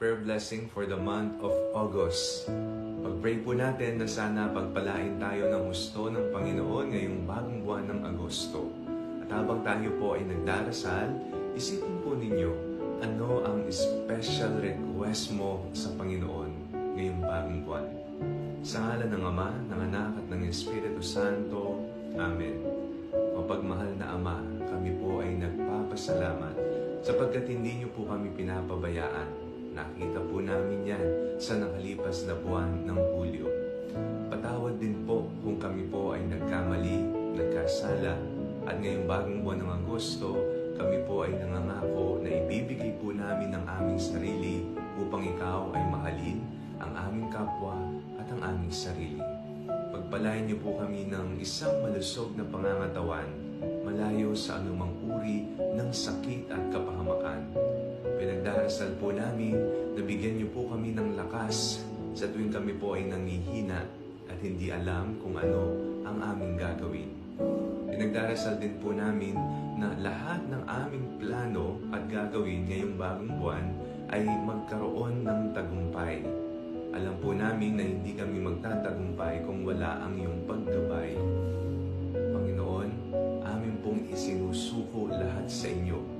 prayer blessing for the month of August. Pag-pray po natin na sana pagpalain tayo ng gusto ng Panginoon ngayong bagong buwan ng Agosto. At habang tayo po ay nagdarasal, isipin po ninyo ano ang special request mo sa Panginoon ngayong bagong buwan. Sa ngalan ng Ama, ng Anak at ng Espiritu Santo. Amen. Mapagmahal na Ama, kami po ay nagpapasalamat sapagkat hindi niyo po kami pinapabayaan. Nakita po namin yan sa nakalipas na buwan ng Hulyo. Patawad din po kung kami po ay nagkamali, nagkasala, at ngayong bagong buwan ng Agosto, kami po ay nangangako na ibibigay po namin ang aming sarili upang ikaw ay mahalin ang aming kapwa at ang aming sarili. Pagpalain niyo po kami ng isang malusog na pangangatawan, malayo sa anumang uri ng sakit at kapahamakan. Pinagdarasal po namin na bigyan niyo po kami ng lakas sa tuwing kami po ay nangihina at hindi alam kung ano ang aming gagawin. Pinagdarasal din po namin na lahat ng aming plano at gagawin ngayong bagong buwan ay magkaroon ng tagumpay. Alam po namin na hindi kami magtatagumpay kung wala ang iyong paggabay. Panginoon, amin pong isinusuko lahat sa inyo.